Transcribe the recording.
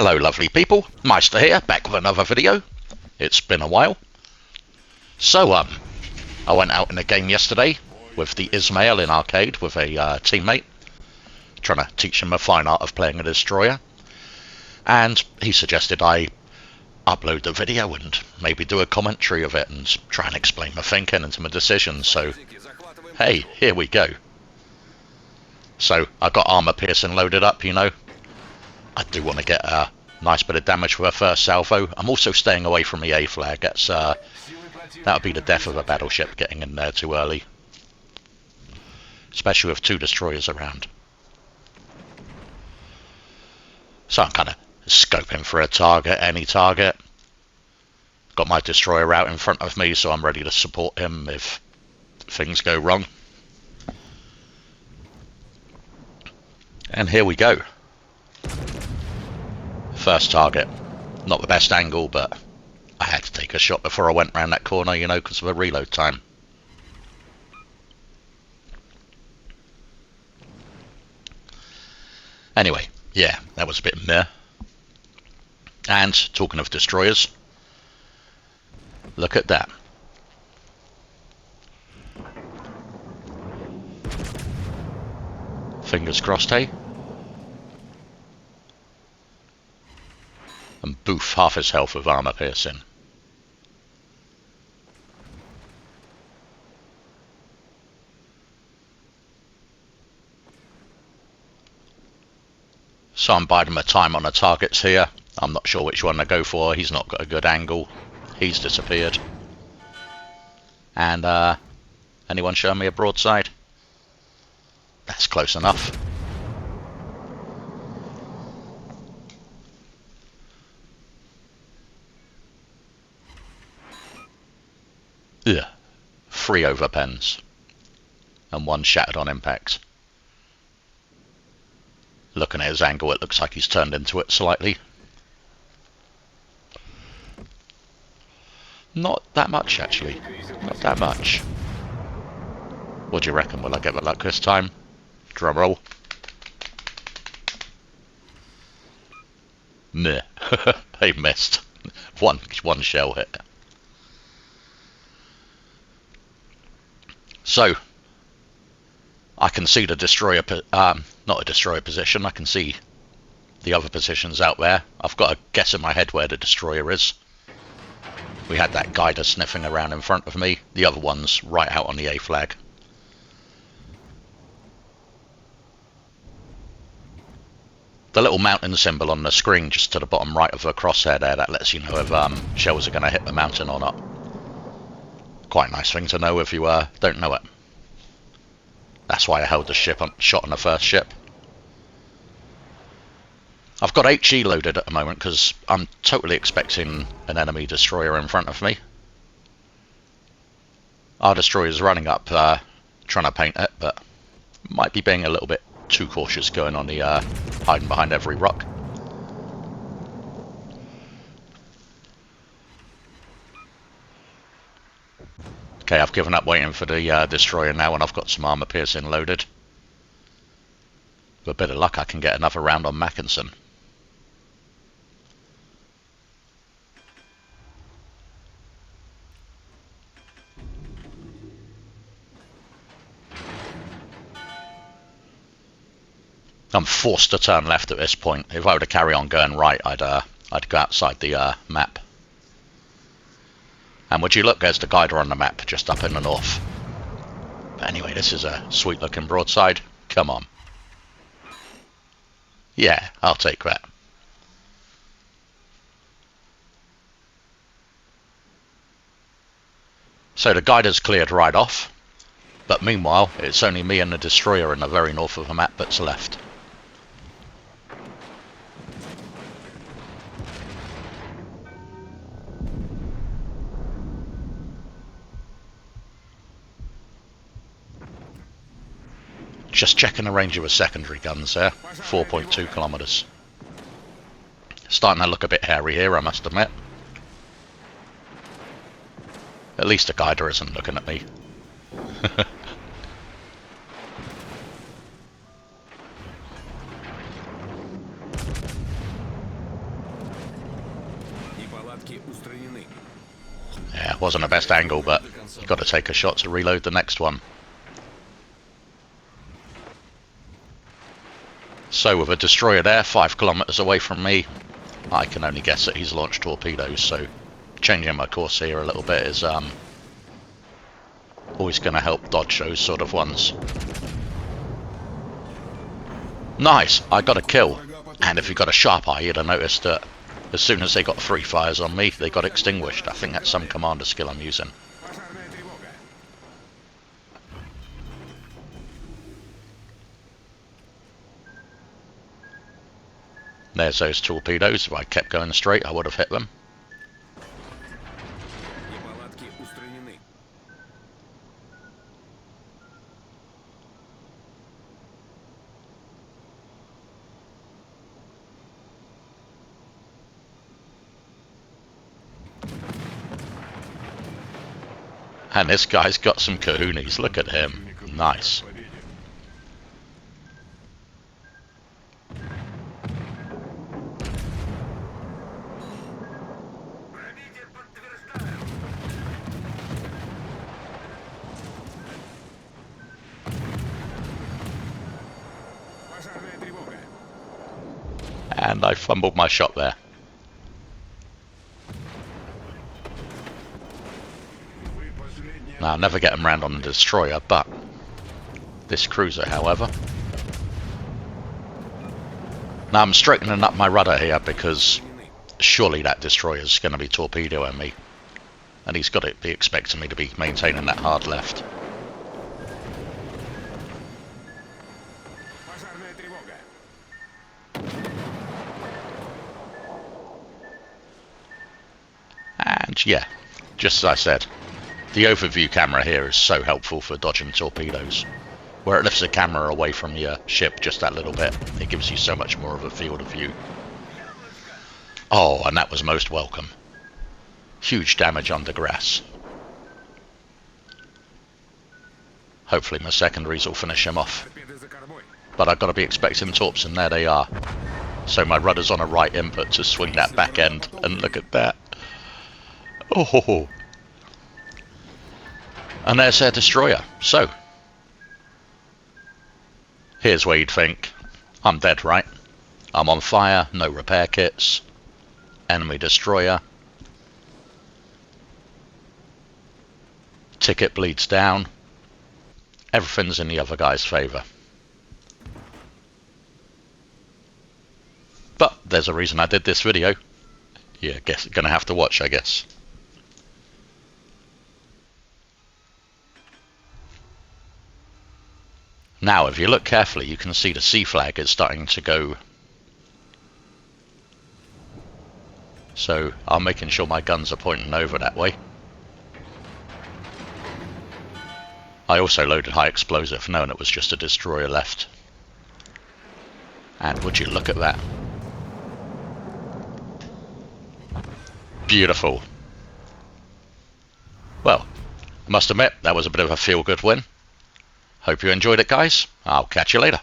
Hello lovely people, Meister here, back with another video. It's been a while. So I went out in a game yesterday with the Izmail in arcade with a teammate, trying to teach him a fine art of playing a destroyer, and he suggested I upload the video and maybe do a commentary of it and try and explain my thinking and my decisions. So hey, here we go. So I got armor piercing loaded up, you know. I do want to get a nice bit of damage with a first salvo. I'm also staying away from the A flag. That's that would be the death of a battleship, getting in there too early, especially with two destroyers around. So I'm kind of scoping for a target, any target. Got my destroyer out in front of me, so I'm ready to support him if things go wrong. And here we go. First target. Not the best angle, but I had to take a shot before I went round that corner, you know, because of the reload time. Anyway, yeah, that was a bit meh. And talking of destroyers, look at that. Fingers crossed, hey? And boof, half his health with armor piercing. So I'm biding my time on the targets here. I'm not sure which one to go for. He's not got a good angle. He's disappeared. And anyone show me a broadside? That's close enough. Ugh. 3 overpens. And 1 shattered on impact. Looking at his angle, it looks like he's turned into it slightly. Not that much, actually. Not that much. What do you reckon? Will I get the luck this time? Drum roll. Meh. They missed. One shell hit. So I can see the destroyer, not a destroyer position, I can see the other positions out there. I've got a guess in my head where the destroyer is. We had that guider sniffing around in front of me. The other one's right out on the A flag. The little mountain symbol on the screen just to the bottom right of the crosshair there, that lets you know if shells are going to hit the mountain or not. Quite a nice thing to know if you don't know it. That's why I held the shot on the first ship. I've got HE loaded at the moment because I'm totally expecting an enemy destroyer in front of me. Our destroyer's running up, trying to paint it, but might be being a little bit too cautious going on the hiding behind every rock. Okay, I've given up waiting for the destroyer now, and I've got some armor piercing loaded. With a bit of luck, I can get another round on Mackinson. I'm forced to turn left at this point. If I were to carry on going right, I'd go outside the map. And would you look, there's the guider on the map, just up in the north. But anyway, this is a sweet looking broadside. Come on. Yeah, I'll take that. So the guider's cleared right off. But meanwhile, it's only me and the destroyer in the very north of the map that's left. Just checking the range of the secondary guns there, 4.2 kilometers. Starting to look a bit hairy here, I must admit. At least the guider isn't looking at me. wasn't the best angle, but you've got to take a shot to reload the next one. So with a destroyer there, 5 kilometers away from me, I can only guess that he's launched torpedoes, so changing my course here a little bit is always going to help dodge those sort of ones. Nice, I got a kill, and if you got a sharp eye you'd have noticed that as soon as they got 3 fires on me, they got extinguished. I think that's some commander skill I'm using. There's those torpedoes. If I kept going straight, I would have hit them. And this guy's got some kahunas. Look at him. Nice. And I fumbled my shot there. Now, I'll never get them round on the destroyer, but this cruiser, however. Now, I'm straightening up my rudder here because surely that destroyer's going to be torpedoing me. And he's got to be expecting me to be maintaining that hard left. And yeah, just as I said, the overview camera here is so helpful for dodging torpedoes. Where it lifts the camera away from your ship just that little bit, it gives you so much more of a field of view. Oh, and that was most welcome. Huge damage under grass. Hopefully my secondaries will finish him off. But I've got to be expecting torps, and there they are. So my rudder's on a right input to swing that back end, and look at that. Oh ho ho. And there's their destroyer. So, here's where you'd think, I'm dead, right? I'm on fire, no repair kits, enemy destroyer, ticket bleeds down, everything's in the other guy's favour. But there's a reason I did this video. Yeah, gonna have to watch, I guess. Now, if you look carefully, you can see the sea flag is starting to go. So I'm making sure my guns are pointing over that way. I also loaded high explosive, knowing it was just a destroyer left. And would you look at that? Beautiful. Well, I must admit, that was a bit of a feel-good win. Hope you enjoyed it, guys. I'll catch you later.